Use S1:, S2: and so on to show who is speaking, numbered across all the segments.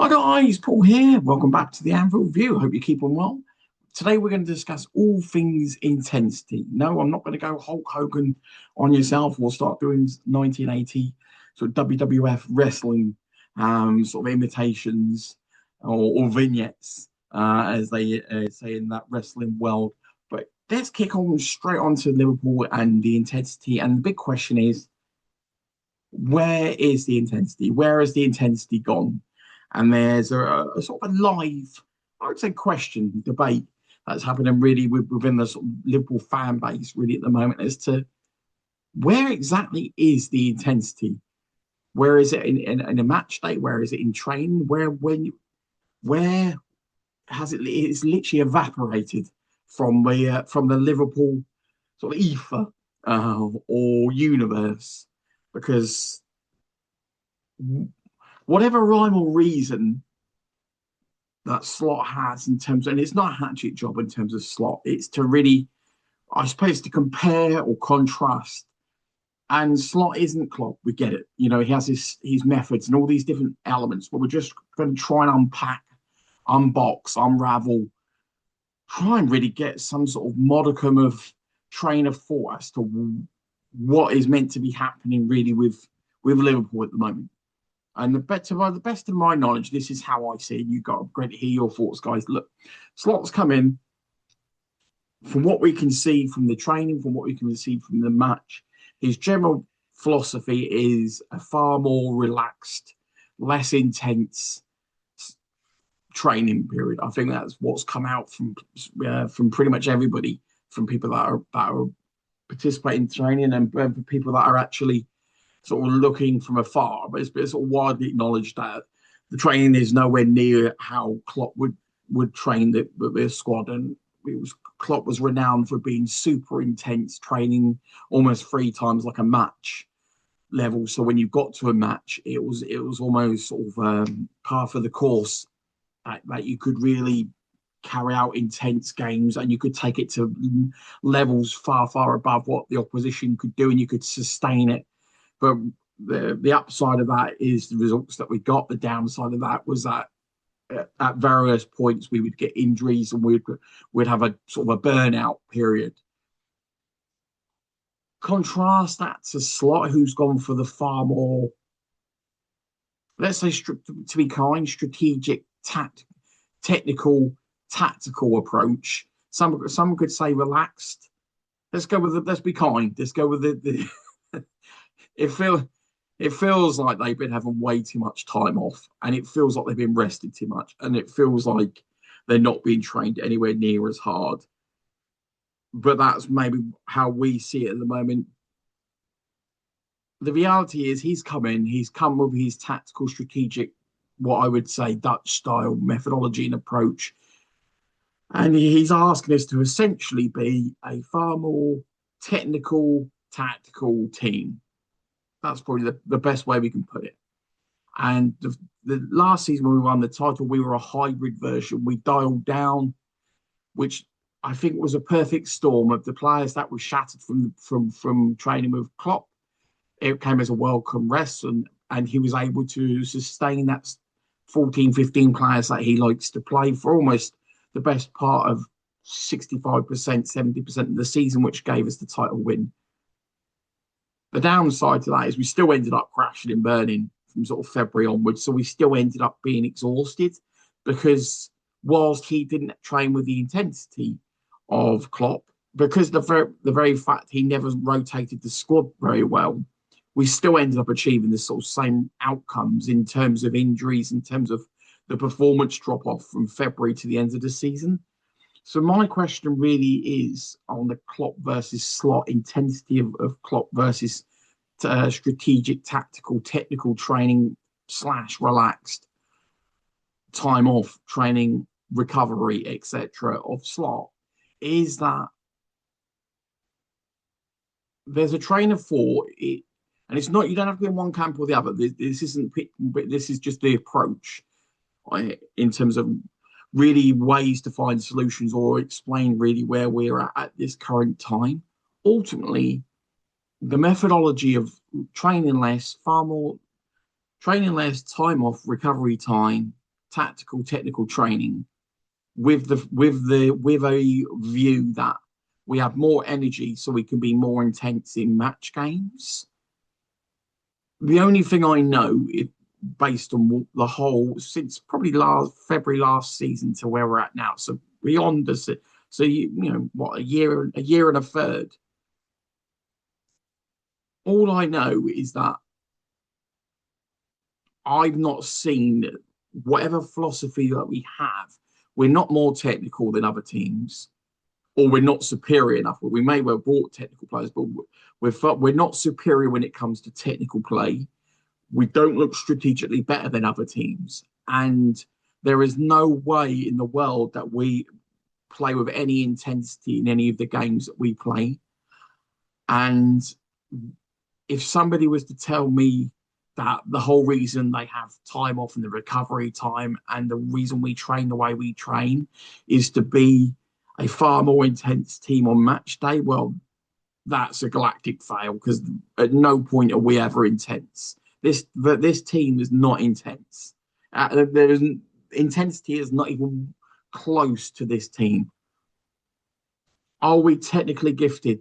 S1: Hi guys, Paul here. Welcome back to the Anfield View. Hope you keep on well. Today we're going to discuss all things intensity. No, I'm not going to go Hulk Hogan on yourself. We'll start doing 1980 sort of WWF wrestling sort of imitations or vignettes, as they say in that wrestling world. But let's kick on straight on to Liverpool and the intensity. And the big question is, where is the intensity? Where has the intensity gone? And there's a sort of a live, I would say, question debate that's happening really within the sort of Liverpool fan base really at the moment as to where exactly is the intensity? Where is it in a match day? Where is it in training? Where has it? It's literally evaporated from the Liverpool sort of ether or universe because whatever rhyme or reason that Slot has in terms of, and it's not a hatchet job in terms of Slot, it's to really, I suppose, to compare or contrast. And Slot isn't Klopp, we get it. You know, he has his methods and all these different elements, but we're just going to try and unpack, unbox, unravel, try and really get some sort of modicum of train of thought as to what is meant to be happening really with Liverpool at the moment. And the best of my knowledge, this is how I see it. You've got to great to hear your thoughts, guys. Look, Slot's come in from what we can see from the training, from what we can see from the match. His general philosophy is a far more relaxed, less intense training period. I think that's what's come out from pretty much everybody, from people that are participating in training and people that are actually sort of looking from afar, but it's sort of widely acknowledged that the training is nowhere near how Klopp would train the squad. And Klopp was renowned for being super intense, training almost three times like a match level. So when you got to a match, it was almost sort of par for the course that you could really carry out intense games and you could take it to levels far above what the opposition could do, and you could sustain it. But the upside of that is the results that we got. The downside of that was that at various points we would get injuries and we'd have a sort of a burnout period. Contrast that to Slot, who's gone for the far more, let's say, to be kind, strategic, technical, tactical approach. Some could say relaxed. Let's be kind. Let's go with the it feels it feels like they've been having way too much time off, and it feels like they've been rested too much, and it feels like they're not being trained anywhere near as hard. But that's maybe how we see it at the moment. The reality is he's come with his tactical, strategic, what I would say Dutch style methodology and approach. And he's asking us to essentially be a far more technical, tactical team. That's probably the best way we can put it. And the last season when we won the title, we were a hybrid version. We dialed down, which I think was a perfect storm of the players that were shattered from training with Klopp. It came as a welcome rest, and he was able to sustain that 14, 15 players that he likes to play for almost the best part of 65%, 70% of the season, which gave us the title win. The downside to that is we still ended up crashing and burning from sort of February onwards. So we still ended up being exhausted because whilst he didn't train with the intensity of Klopp, because the very fact he never rotated the squad very well, we still ended up achieving the sort of same outcomes in terms of injuries, in terms of the performance drop off from February to the end of the season. So my question really is on the Klopp versus Slot intensity of Klopp versus strategic, tactical, technical training slash relaxed time off training, recovery, etc. of Slot. Is that there's a train of thought, and it's not, you don't have to be in one camp or the other. This isn't, this is just the approach in terms of really ways to find solutions or explain really where we're at this current time. Ultimately, the methodology of training less, far more training less, time off, recovery time, tactical, technical training with a view that we have more energy so we can be more intense in match games. The only thing I know is based on the whole since probably last February last season to where we're at now. So beyond this, so you know what a year and a third. All I know is that I've not seen whatever philosophy that we have. We're not more technical than other teams, or we're not superior enough. We may well have brought technical players, but we're not superior when it comes to technical play. We don't look strategically better than other teams, and there is no way in the world that we play with any intensity in any of the games that we play. And if somebody was to tell me that the whole reason they have time off and the recovery time and the reason we train the way we train is to be a far more intense team on match day, well, that's a galactic fail because at no point are we ever intense. This team is not intense. There isn't intensity is not even close to this team. Are we technically gifted?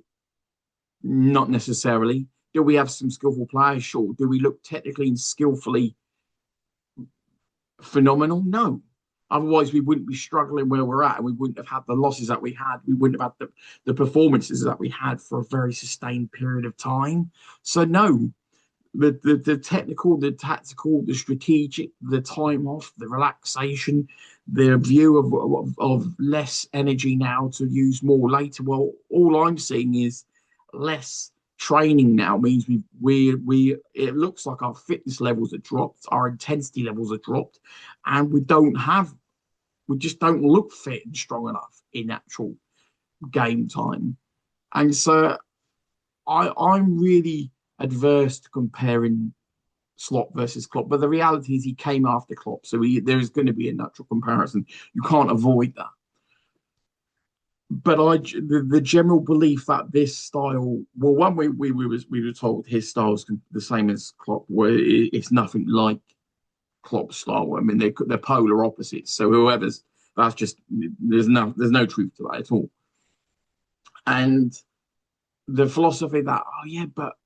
S1: Not necessarily. Do we have some skillful players? Sure. Do we look technically and skillfully phenomenal? No. Otherwise, we wouldn't be struggling where we're at, and we wouldn't have had the losses that we had. We wouldn't have had the performances that we had for a very sustained period of time. So, no, the technical, the tactical, the strategic, the time off, the relaxation, the view of less energy now to use more later. Well, all I'm seeing is less training now means we it looks like our fitness levels are dropped, our intensity levels are dropped, and we just don't look fit and strong enough in actual game time. And so I'm really adverse to comparing Slot versus Klopp, but the reality is he came after Klopp, so there is going to be a natural comparison. You can't avoid that. But the general belief that this style, well, one we were told his style is the same as Klopp, where it's nothing like Klopp's style. I mean, they're polar opposites. So whoever's that's just there's no truth to that at all. And the philosophy that but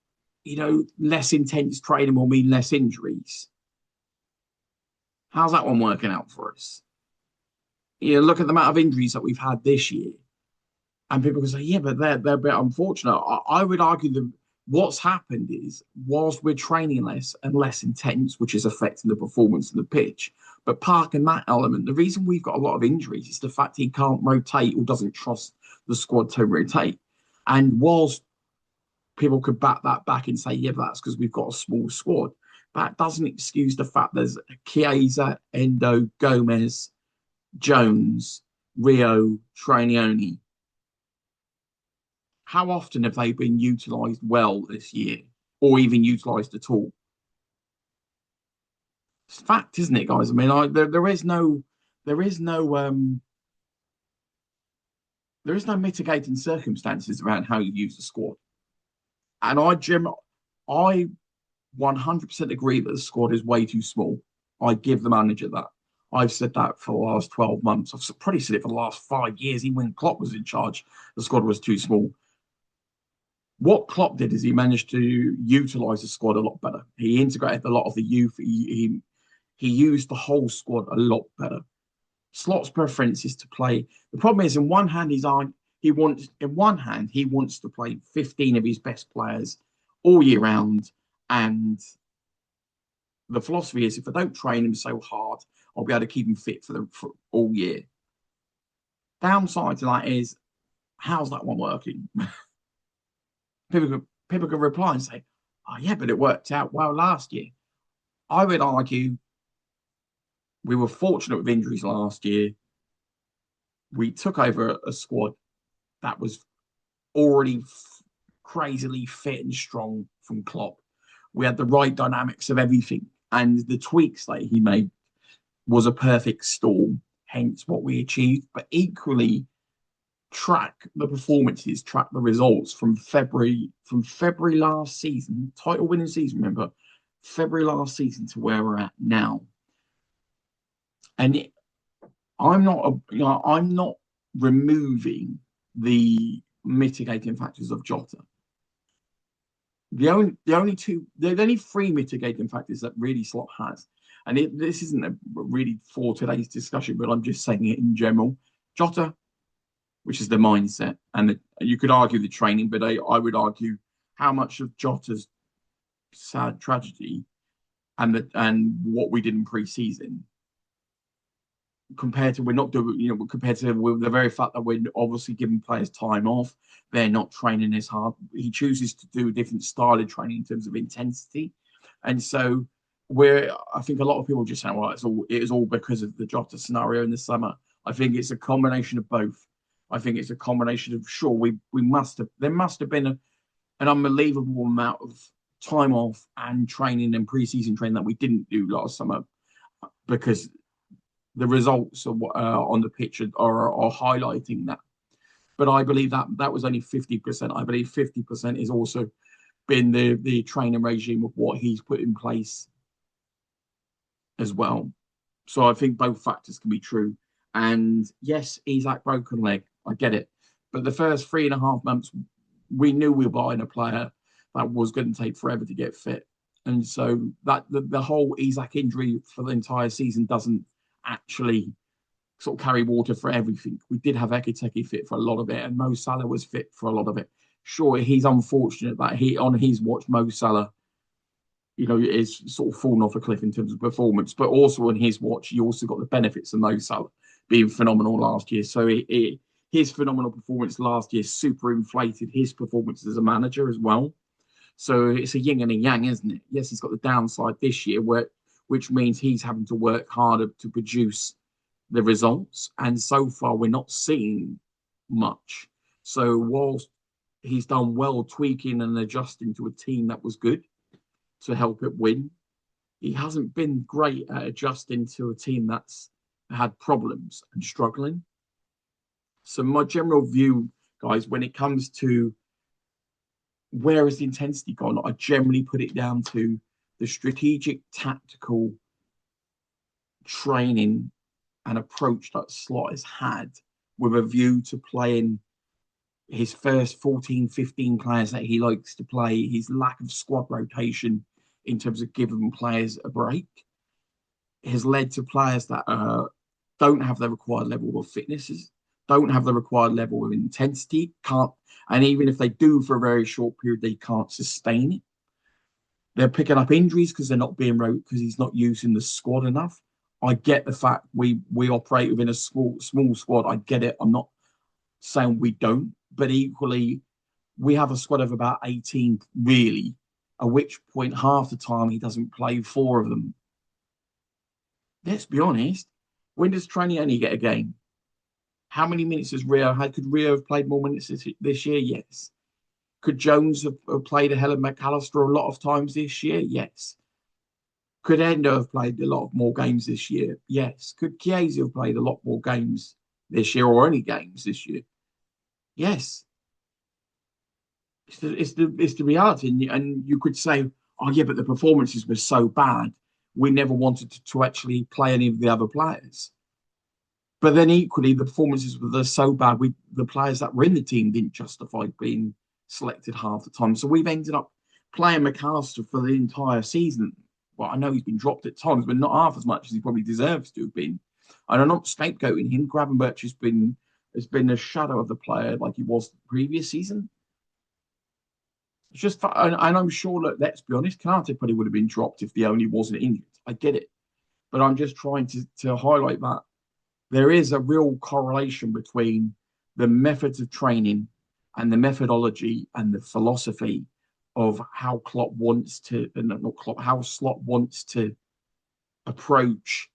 S1: less intense training will mean less injuries. How's that one working out for us? Look at the amount of injuries that we've had this year. And people can say, yeah, but they're a bit unfortunate. I would argue that what's happened is, whilst we're training less and less intense, which is affecting the performance of the pitch, but parking that element, the reason we've got a lot of injuries is the fact he can't rotate or doesn't trust the squad to rotate. And whilst people could back that back and say, yeah, but that's because we've got a small squad, that doesn't excuse the fact there's Chiesa, Endo, Gomez, Jones, Rio, Trainioni. How often have they been utilised well this year, or even utilised at all? It's a fact, isn't it, guys? I mean, there is no mitigating circumstances around how you use the squad. And I 100% agree that the squad is way too small. I give the manager that. I've said that for the last 12 months. I've probably said it for the last 5 years. Even when Klopp was in charge, the squad was too small. What Klopp did is he managed to utilise the squad a lot better. He integrated a lot of the youth. He used the whole squad a lot better. Slot's preference is to play. The problem is, in one hand, he wants to play 15 of his best players all year round, and the philosophy is, if I don't train him so hard, I'll be able to keep him fit for all year. Downside to that is, how's that one working? People can reply and say, "Oh yeah, but it worked out well last year." I would argue we were fortunate with injuries last year. We took over a squad that was already crazily fit and strong from Klopp. We had the right dynamics of everything, and the tweaks that he made was a perfect storm. Hence what we achieved. But equally, track the performances, track the results from February last season, title winning season, remember, February last season to where we're at now. And I'm not removing the mitigating factors of Jota. There's only three mitigating factors that really Slot has. And this isn't really for today's discussion, but I'm just saying it in general. Jota, which is the mindset, and you could argue the training, but I would argue how much of Jota's sad tragedy and what we did in pre-season compared to we're not doing, compared to the very fact that we're obviously giving players time off, they're not training as hard. He chooses to do a different style of training in terms of intensity, and so I think a lot of people just say, well, it is all because of the Jota scenario in the summer. I think it's a combination of both. I think it's a combination of sure we must have there must have been an unbelievable amount of time off and training and preseason training that we didn't do last summer because the results on the pitch are highlighting that. But I believe that was only 50%. I believe 50% is also been the training regime of what he's put in place as well. So I think both factors can be true. And yes, Isak broken leg. I get it. But the first 3.5 months, we knew we were buying a player that was going to take forever to get fit. And so that the whole Isak injury for the entire season doesn't actually sort of carry water for everything. We did have Ekiteke fit for a lot of it, and Mo Salah was fit for a lot of it. Sure, he's unfortunate that he on his watch Mo Salah, is sort of fallen off a cliff in terms of performance, but also on his watch, you also got the benefits of Mo Salah being phenomenal last year. So his phenomenal performance last year super inflated his performance as a manager as well. So it's a yin and a yang, isn't it? Yes, he's got the downside this year, which means he's having to work harder to produce the results. And so far, we're not seeing much. So whilst he's done well tweaking and adjusting to a team that was good to help it win, he hasn't been great at adjusting to a team that's had problems and struggling. So my general view, guys, when it comes to where has the intensity gone, I generally put it down to the strategic, tactical training and approach that Slot has had with a view to playing his first 14, 15 players that he likes to play, his lack of squad rotation in terms of giving players a break has led to players that don't have the required level of fitnesses, don't have the required level of intensity, can't, and even if they do for a very short period, they can't sustain it. They're picking up injuries because they're not being because he's not using the squad enough. I get the fact we operate within a small squad. I get it. I'm not saying we don't, but equally, we have a squad of about 18 really, at which point half the time he doesn't play four of them. Let's be honest. When does Training only get a game? How many minutes has Rio had? Could Rio have played more minutes this year? Yes. Could Jones have played a hell of McAllister a lot of times this year? Yes. Could Endo have played a lot more games this year? Yes. Could Chiesa have played a lot more games this year or any games this year? Yes. It's the reality. And you could say, oh, yeah, but the performances were so bad. We never wanted to actually play any of the other players. But then equally, the performances were so bad, the players that were in the team didn't justify being selected half the time. So we've ended up playing McAllister for the entire season. Well, I know he's been dropped at times, but not half as much as he probably deserves to have been. And I'm not scapegoating him. Gravenberch has been a shadow of the player like he was the previous season. It's just, and I'm sure that, let's be honest, Kante probably would have been dropped if the only wasn't injured. I get it. But I'm just trying to highlight that there is a real correlation between the methods of training and the methodology and the philosophy of how Klopp wants to, not Klopp, how Slot wants to approach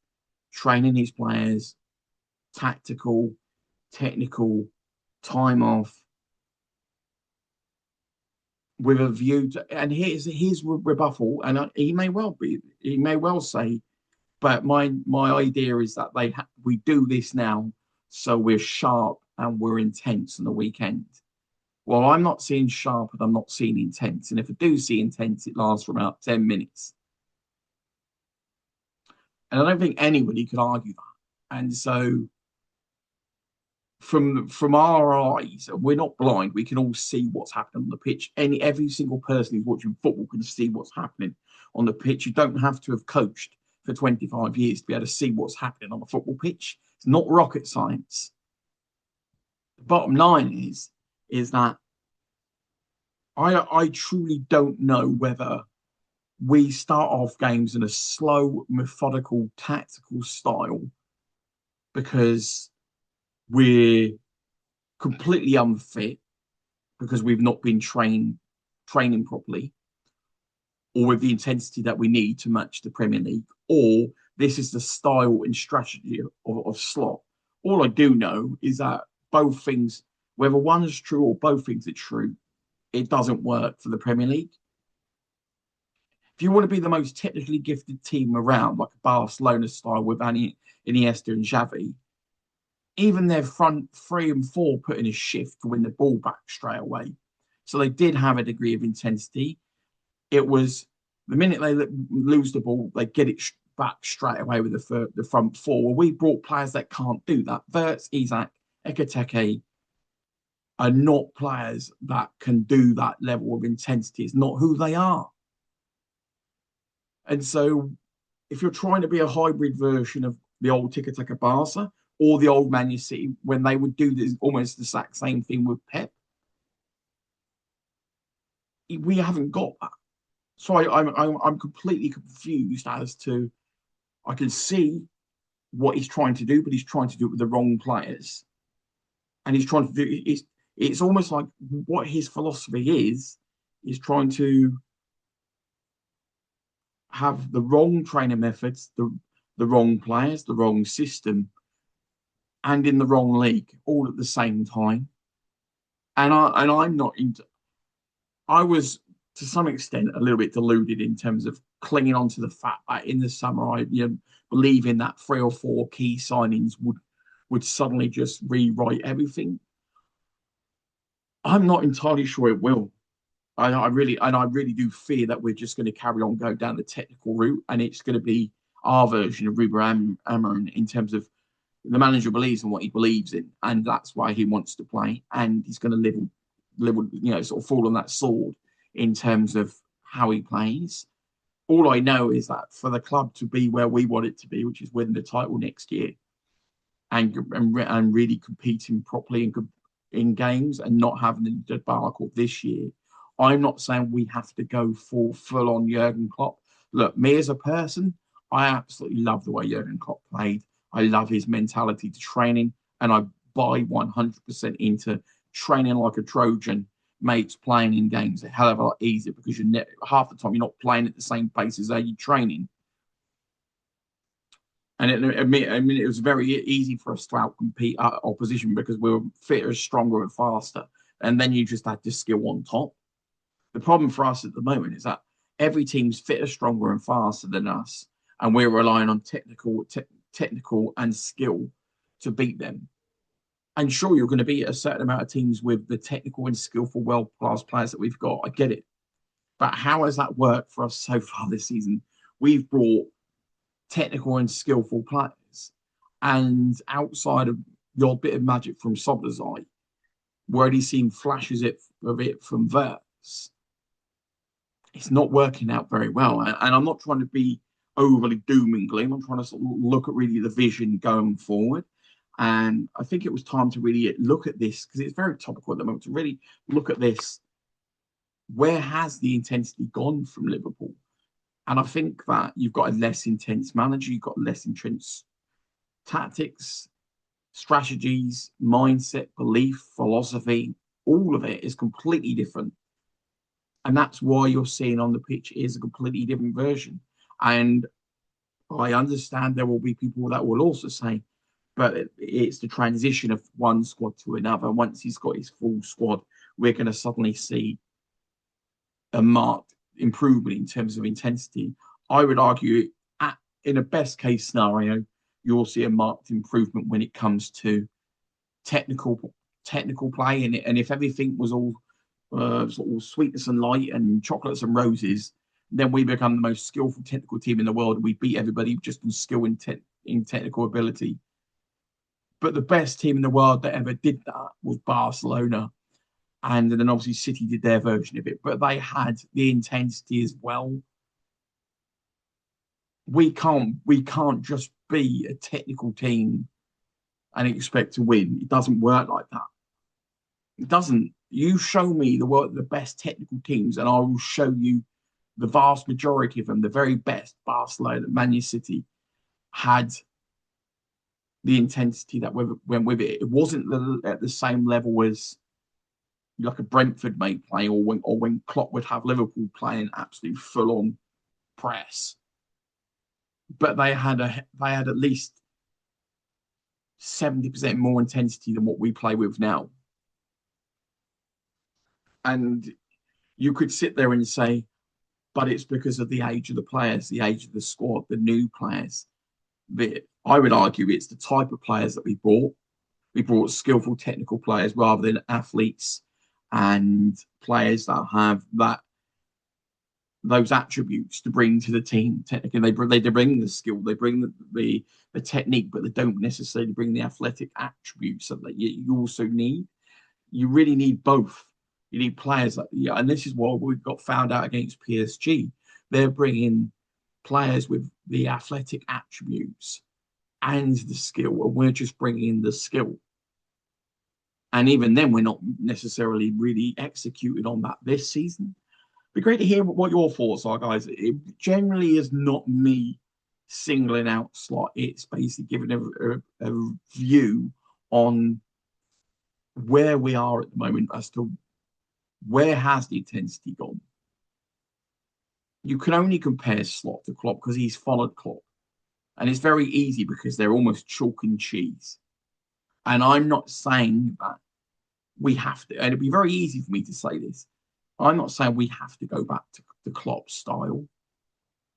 S1: training his players, tactical, technical, time off, with a view to, and here's his rebuttal, and he may well say, but my idea is that we do this now so we're sharp and we're intense on the weekend. Well, I'm not seeing sharp and I'm not seeing intense. And if I do see intense, it lasts for about 10 minutes. And I don't think anybody could argue that. And so from our eyes, and we're not blind, we can all see what's happening on the pitch. Every single person who's watching football can see what's happening on the pitch. You don't have to have coached for 25 years to be able to see what's happening on a football pitch. It's not rocket science. The bottom line is that I truly don't know whether we start off games in a slow, methodical, tactical style because we're completely unfit because we've not been training properly, or with the intensity that we need to match the Premier League, or this is the style and strategy of Slot. All I do know is that both things, whether one is true or both things are true, it doesn't work for the Premier League. If you want to be the most technically gifted team around, like a Barcelona style with Iniesta and Xavi, even their front three and four put in a shift to win the ball back straight away. So they did have a degree of intensity. It was the minute they lose the ball, they get it back straight away with the front four. Well, we brought players that can't do that. Verts, Isak, Ekateke are not players that can do that level of intensity. It's not who they are. And so if you're trying to be a hybrid version of the old Tiki-Taka Barca or the old Man City, when they would do this almost the exact same thing with Pep, we haven't got that. So I'm completely confused as to, I can see what he's trying to do, but he's trying to do it with the wrong players. And he's trying to do it's almost like what his philosophy is trying to have the wrong training methods, the wrong players, the wrong system, and in the wrong league all at the same time. I'm not into. I was to some extent a little bit deluded in terms of clinging on to the fact that in the summer I believing that three or four key signings would suddenly just rewrite everything. I'm not entirely sure it will. I really do fear that we're just going to carry on go down the technical route, and it's going to be our version of Ruben Amorim in terms of the manager believes in what he believes in, and that's why he wants to play, and he's going to sort of fall on that sword in terms of how he plays. All I know is that for the club to be where we want it to be, which is winning the title next year, and really competing properly in games and not having the debacle this year. I'm not saying we have to go full on Jurgen Klopp. Look, me as a person, I absolutely love the way Jurgen Klopp played. I love his mentality to training, and I buy 100% into training like a Trojan. Mates playing in games a hell of a lot easier because half the time you're not playing at the same pace as you training. And it was very easy for us to outcompete our opposition because we were fitter, stronger, and faster. And then you just had the skill on top. The problem for us at the moment is that every team's fitter, stronger, and faster than us, and we're relying on technical and skill to beat them. And sure, you're going to beat a certain amount of teams with the technical and skillful, world-class players that we've got. I get it. But how has that worked for us so far this season? We've brought technical and skillful players, and outside of the odd bit of magic from Soboslai, we're already seeing flashes of it from Verts. It's not working out very well, and I'm not trying to be overly doom and gloom. I'm trying to sort of look at really the vision going forward, and I think it was time to really look at this because it's very topical at the moment to really look at this. Where has the intensity gone from Liverpool? And I think that you've got a less intense manager, you've got less intense tactics, strategies, mindset, belief, philosophy. All of it is completely different. And that's why you're seeing on the pitch is a completely different version. And I understand there will be people that will also say, but it's the transition of one squad to another. Once he's got his full squad, we're going to suddenly see a marked improvement in terms of intensity. I would argue, in a best case scenario, you'll see a marked improvement when it comes to technical play. And if everything was all sort of sweetness and light and chocolates and roses, then we become the most skillful technical team in the world. And we beat everybody just in skill and in technical ability. But the best team in the world that ever did that was Barcelona. And then obviously City did their version of it, but they had the intensity as well. We can't just be a technical team and expect to win. It doesn't work like that. It doesn't. You show me the best technical teams, and I will show you the vast majority of them, the very best. Barcelona, Man City had the intensity that went with it. It wasn't at the same level as like a Brentford may play, or when Klopp would have Liverpool playing absolute full on press. But they had at least 70% more intensity than what we play with now. And you could sit there and say, but it's because of the age of the players, the age of the squad, the new players. I would argue it's the type of players that we brought. We brought skillful technical players rather than athletes and players that have those attributes to bring to the team. Technically, they bring the skill, they bring the technique, but they don't necessarily bring the athletic attributes that you also need. You really need both. You need players and this is what we got found out against PSG. They're bringing players with the athletic attributes and the skill, and we're just bringing the skill. And even then, we're not necessarily really executing on that this season. It'd be great to hear what your thoughts are, guys. It generally is not me singling out Slot. It's basically giving a view on where we are at the moment as to where has the intensity gone. You can only compare Slot to Klopp because he's followed Klopp. And it's very easy because they're almost chalk and cheese. And I'm not saying that we have to, and it'd be very easy for me to say this. I'm not saying we have to go back to the Klopp style,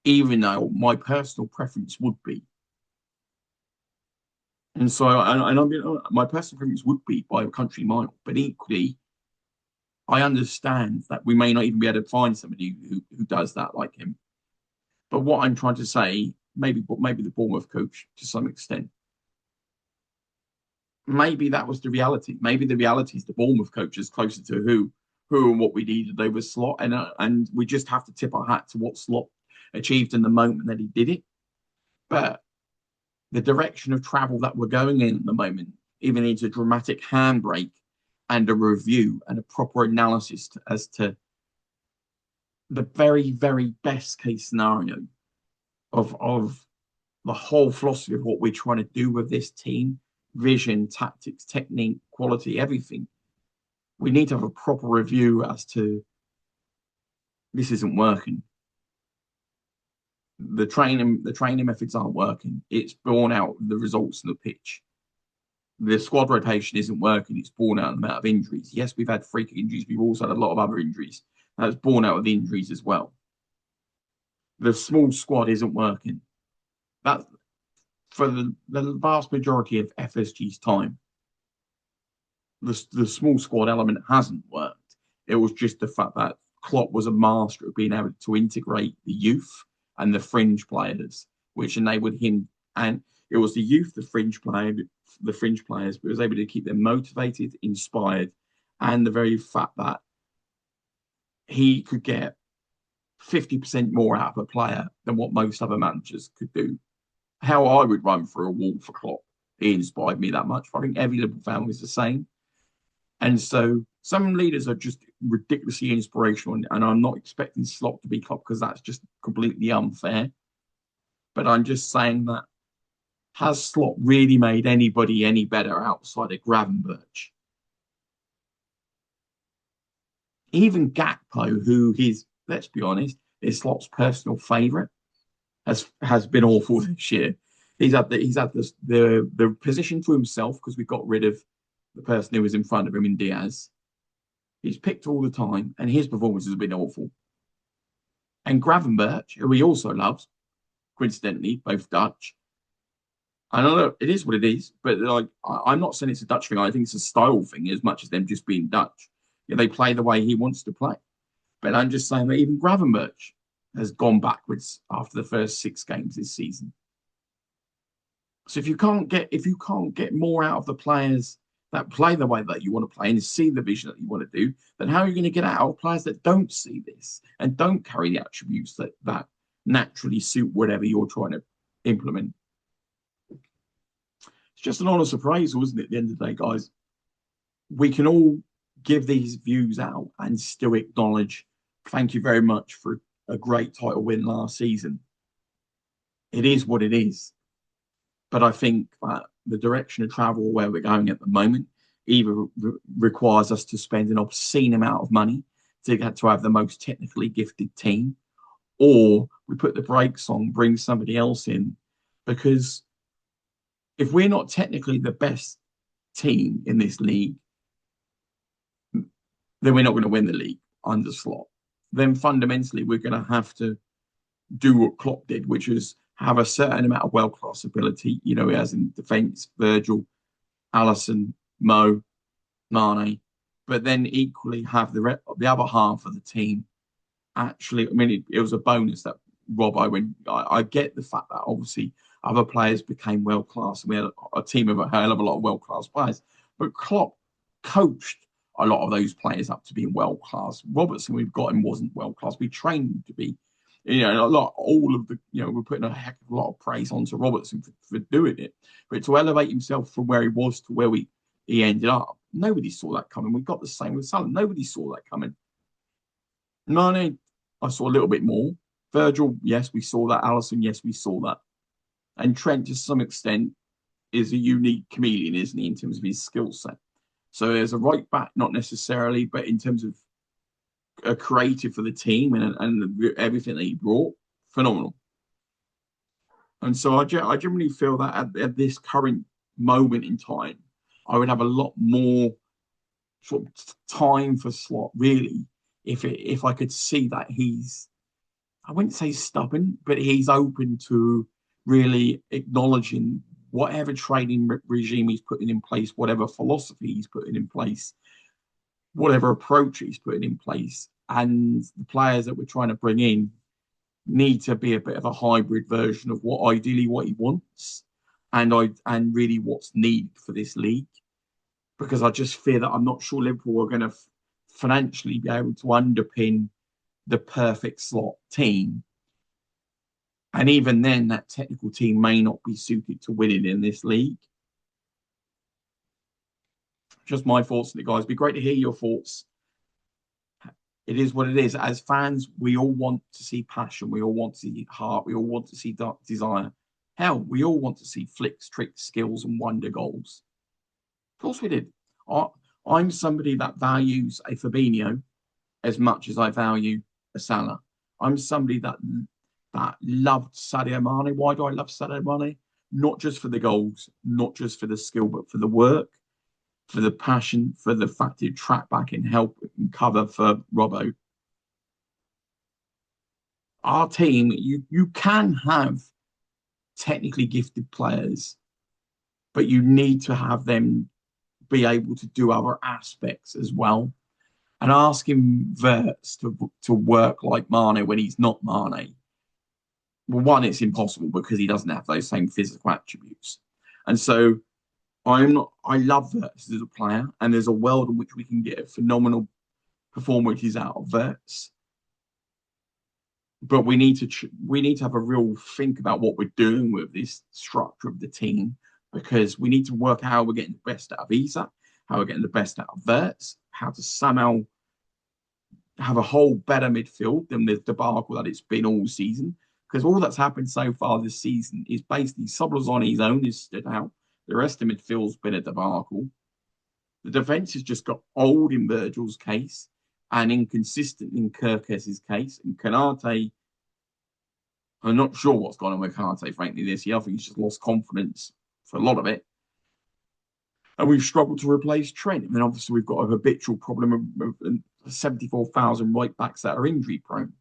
S1: even though my personal preference would be. And so, my personal preference would be by a country mile. But equally, I understand that we may not even be able to find somebody who does that like him. But what I'm trying to say, maybe the Bournemouth coach to some extent, maybe that was the reality. Maybe the reality is the Bournemouth coach is closer to who and what we needed over Slot, and we just have to tip our hat to what Slot achieved in the moment that he did it. But the direction of travel that we're going in at the moment even needs a dramatic handbrake and a review and a proper analysis as to the very, very best case scenario of the whole philosophy of what we're trying to do with this team, vision, tactics, technique, quality, everything. We need to have a proper review as to this isn't working. The training methods aren't working. It's borne out the results in the pitch. The squad rotation isn't working. It's borne out the amount of injuries. Yes, we've had freak injuries. We've also had a lot of other injuries. That's borne out of the injuries as well. The small squad isn't working. That for the vast majority of FSG's time, the small squad element hasn't worked. It was just the fact that Klopp was a master of being able to integrate the youth and the fringe players, which enabled him. And it was the youth, the fringe players, but was able to keep them motivated, inspired, and the very fact that he could get 50% more out of a player than what most other managers could do. How I would run through a wall for Klopp, he inspired me that much. I think every Liverpool fan was the same. And so some leaders are just ridiculously inspirational, and I'm not expecting Slot to be Klopp because that's just completely unfair. But I'm just saying that has Slot really made anybody any better outside of Gravenberch? Even Gakpo, who he's, let's be honest, is Slot's personal favourite, has been awful this year. He's had the position to himself because we got rid of the person who was in front of him in Diaz. He's picked all the time, and his performance has been awful. And Gravenberch, who he also loves, coincidentally, both Dutch. I don't know, it is what it is, but like I'm not saying it's a Dutch thing. I think it's a style thing as much as them just being Dutch. Yeah, they play the way he wants to play. But I'm just saying that even Gravenberch, has gone backwards after the first 6 games this season. So if you can't get more out of the players that play the way that you want to play and see the vision that you want to do, then how are you going to get out of players that don't see this and don't carry the attributes that naturally suit whatever you're trying to implement? It's just an honest appraisal, isn't it? At the end of the day, guys, we can all give these views out and still acknowledge, thank you very much for a great title win last season. It is what it is. But I think that the direction of travel where we're going at the moment either requires us to spend an obscene amount of money to have the most technically gifted team, or we put the brakes on, bring somebody else in. Because if we're not technically the best team in this league, then we're not going to win the league under Slot. Then fundamentally, we're going to have to do what Klopp did, which is have a certain amount of world-class ability, as in defence, Virgil, Alisson, Mo, Mane, but then equally have the other half of the team actually. I mean, it was a bonus that I get the fact that obviously other players became world-class, and we had a team of a hell of a lot of world-class players, but Klopp coached a lot of those players up to being world-class. Robertson, we've got him, wasn't world-class. We trained him to be. We're putting a heck of a lot of praise onto Robertson for doing it. But to elevate himself from where he was to where he ended up, nobody saw that coming. We got the same with Salah. Nobody saw that coming. Mane, I saw a little bit more. Virgil, yes, we saw that. Alisson, yes, we saw that. And Trent, to some extent, is a unique chameleon, isn't he, in terms of his skill set? So there's a right back, not necessarily, but in terms of a creative for the team and everything that he brought, phenomenal. And so I generally feel that at this current moment in time, I would have a lot more sort of time for Slot, really, if I could see that I wouldn't say stubborn, but he's open to really acknowledging whatever training regime he's putting in place, whatever philosophy he's putting in place, whatever approach he's putting in place, and the players that we're trying to bring in need to be a bit of a hybrid version of what he wants, and really what's needed for this league. Because I just fear that I'm not sure Liverpool are going to financially be able to underpin the perfect Slot team, and even then, that technical team may not be suited to winning in this league. Just my thoughts on it, guys. It'd be great to hear your thoughts. It is what it is. As fans, we all want to see passion. We all want to see heart. We all want to see desire. Hell, we all want to see flicks, tricks, skills, and wonder goals. Of course we did. I'm somebody that values a Fabinho as much as I value a Salah. I'm somebody that loved Sadio Mane. Why do I love Sadio Mane? Not just for the goals, not just for the skill, but for the work, for the passion, for the fact he'd track back and help and cover for Robbo. Our team, you can have technically gifted players, but you need to have them be able to do other aspects as well. And asking Verts to work like Mane when he's not Mane, well, one, it's impossible because he doesn't have those same physical attributes. And so I love Verts as a player, and there's a world in which we can get a phenomenal performances out of Verts. But we need to have a real think about what we're doing with this structure of the team, because we need to work out how we're getting the best out of Isak, how we're getting the best out of Verts, how to somehow have a whole better midfield than the debacle that it's been all season. Because all that's happened so far this season is basically Soblazoni's own has stood out. The rest of the midfield's been a debacle. The defence has just got old in Virgil's case and inconsistent in Kirkes's case. And Kanate, I'm not sure what's gone on with Kanate, frankly, this year. I think he's just lost confidence for a lot of it. And we've struggled to replace Trent. And then obviously we've got a habitual problem of 74,000 right backs that are injury prone.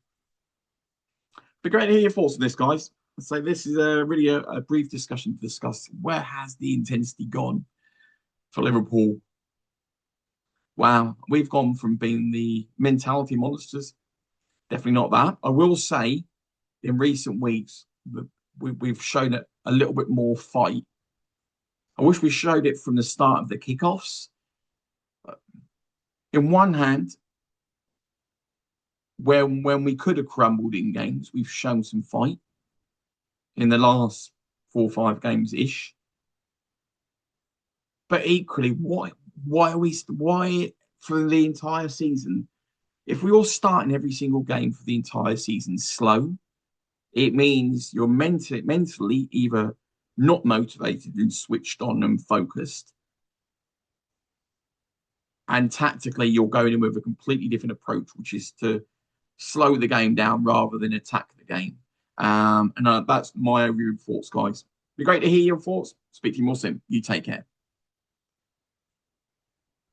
S1: But great to hear your thoughts on this, guys. So this is really a brief discussion to discuss where has the intensity gone for Liverpool. Wow, we've gone from being the mentality monsters Definitely not that. I will say in recent weeks, we've shown it a little bit more fight. I wish we showed it from the start of the kickoffs. In one hand, when we could have crumbled in games, we've shown some fight in the last 4 or 5 games ish. But equally, why for the entire season? If we all start in every single game for the entire season slow, it means you're mentally either not motivated and switched on and focused, and tactically you're going in with a completely different approach, which is to slow the game down rather than attack the game. And that's my overview thoughts, guys. Be great to hear your thoughts. Speak to you more soon. You take care.